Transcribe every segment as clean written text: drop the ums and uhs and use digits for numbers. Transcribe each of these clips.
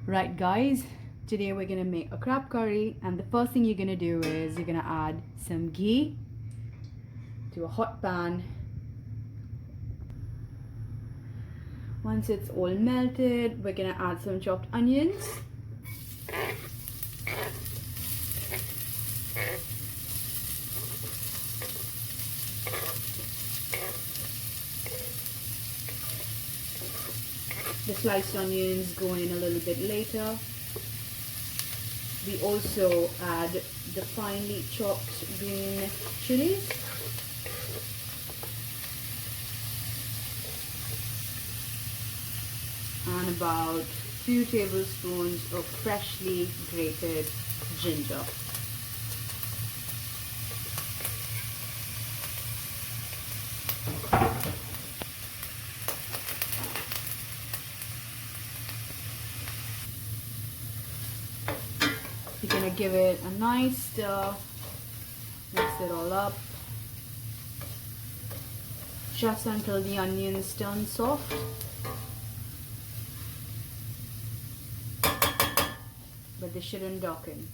Right guys, today we're gonna make a crab curry, and the first thing you're gonna do is you're gonna add some ghee to a hot pan. Once it's all melted, we're gonna add some chopped onions. The sliced onions go in a little bit later. We also add the finely chopped green chillies. And about 2 tablespoons of freshly grated ginger. You're gonna give it a nice stir, mix it all up, just until the onions turn soft. But they shouldn't darken.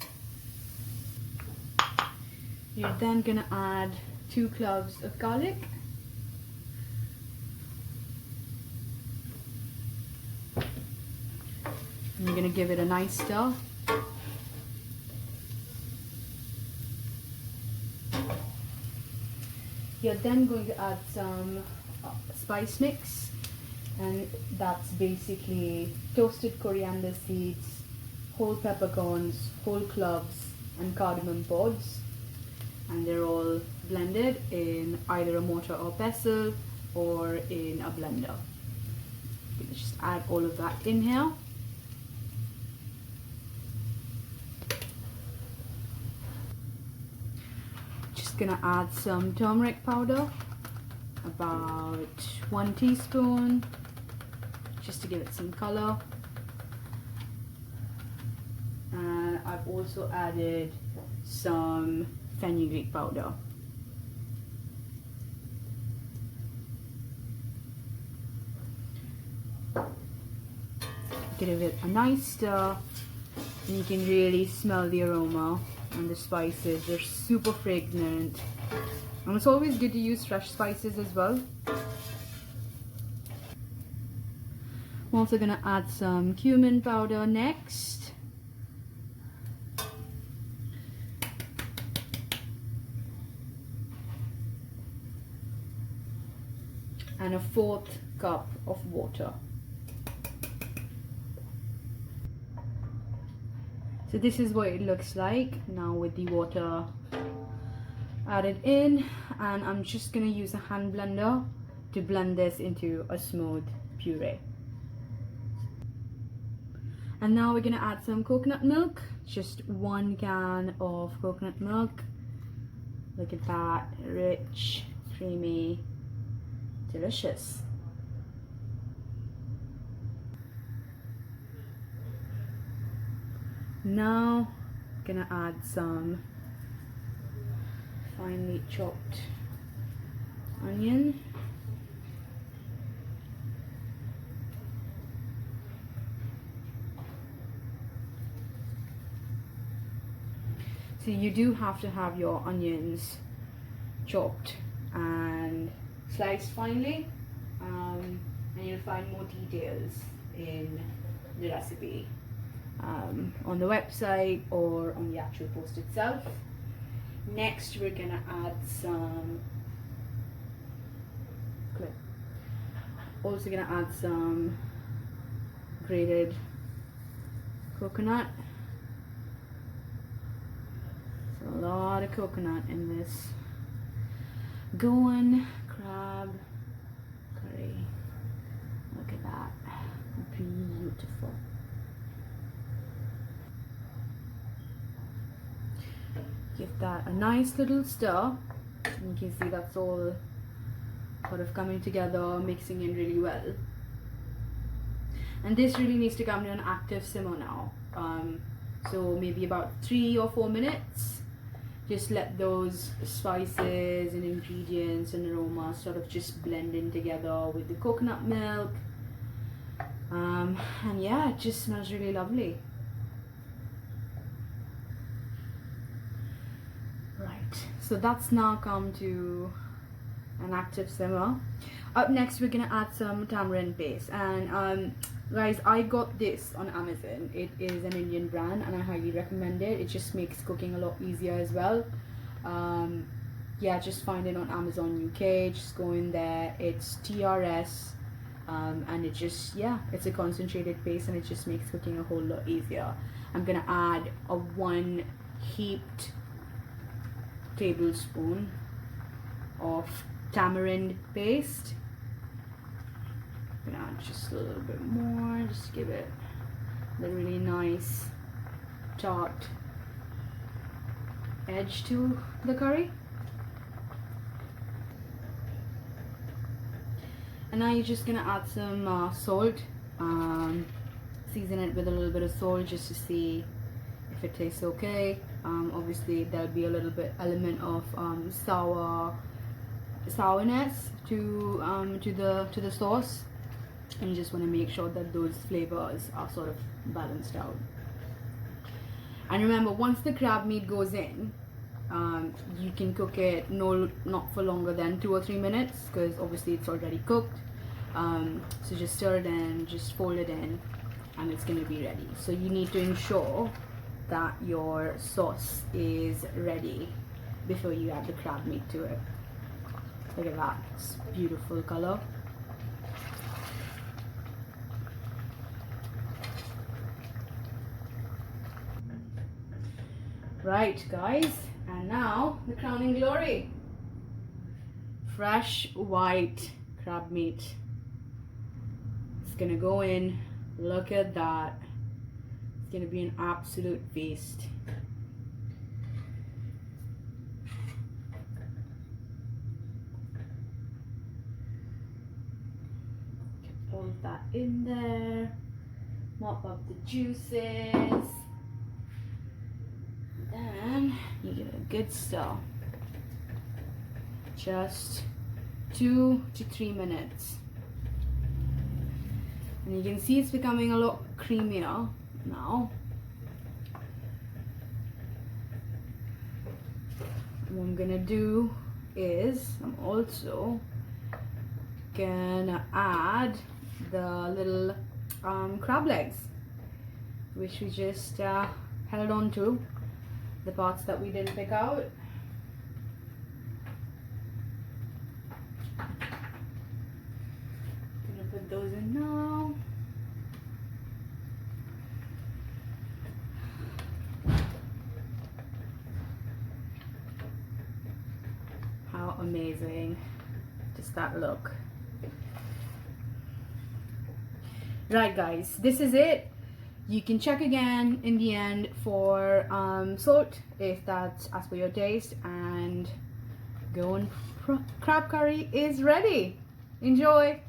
You're then gonna add 2 cloves of garlic. And you're gonna give it a nice stir. You're then going to add some spice mix, and that's basically toasted coriander seeds, whole peppercorns, whole cloves, and cardamom pods, and they're all blended in either a mortar or pestle or in a blender. You can just add all of that in here. Just gonna add some turmeric powder, about 1 teaspoon, just to give it some color. And I've also added some fenugreek powder. Give it a nice stir, and you can really smell the aroma and the spices. They're super fragrant, and it's always good to use fresh spices as well. I'm also gonna add some cumin powder next. And a 1/4 cup of water. So this is what it looks like now with the water added in, and I'm just going to use a hand blender to blend this into a smooth puree. And now we're going to add some coconut milk, just 1 can of coconut milk. Look at that, rich, creamy, delicious. Now gonna add some finely chopped onion. So you do have to have your onions chopped and sliced finely, and you'll find more details in the recipe on the website or on the actual post itself. Next we're gonna add some grated coconut. So a lot of coconut in this Goan crab curry. Look at that, beautiful. Give that a nice little stir, and you can see that's all sort of coming together, mixing in really well. And this really needs to come to an active simmer now, so maybe about 3 or 4 minutes. Just let those spices and ingredients and aroma sort of just blend in together with the coconut milk. And yeah, it just smells really lovely. Right, so that's now come to an active simmer. Up next, we're gonna add some tamarind paste. And guys, I got this on Amazon. It is an Indian brand, and I highly recommend it. It just makes cooking a lot easier as well. Yeah, just find it on Amazon UK. Just go in there. It's TRS, and it just, yeah, it's a concentrated paste, and it just makes cooking a whole lot easier. I'm gonna add a 1 heaped tablespoon of tamarind paste. I'm gonna add just a little bit more, just give it the really nice tart edge to the curry. And now you're just gonna add some salt. Season it with a little bit of salt just to see if it tastes okay. Obviously there'll be a little bit element of sourness to the sauce, and you just want to make sure that those flavors are sort of balanced out. And remember, once the crab meat goes in, you can cook it not for longer than 2 or 3 minutes, because obviously it's already cooked. So just stir it in, just fold it in, and it's going to be ready. So you need to ensure that your sauce is ready before you add the crab meat to it. Look at that, it's beautiful color. Right guys, and now the crowning glory. Fresh white crab meat. It's gonna go in. Look at that. It's gonna be an absolute feast. Get all of that in there. Mop up the juices. Then you give it a good stir. Just 2 to 3 minutes. And you can see it's becoming a lot creamier now. What I'm gonna do is I'm also gonna add the little crab legs, which we just held on to, the parts that we didn't pick out. Gonna put those in now. How amazing does that look? Right guys, this is it. You can check again in the end for salt if that's as per your taste, and Goan crab curry is ready. Enjoy!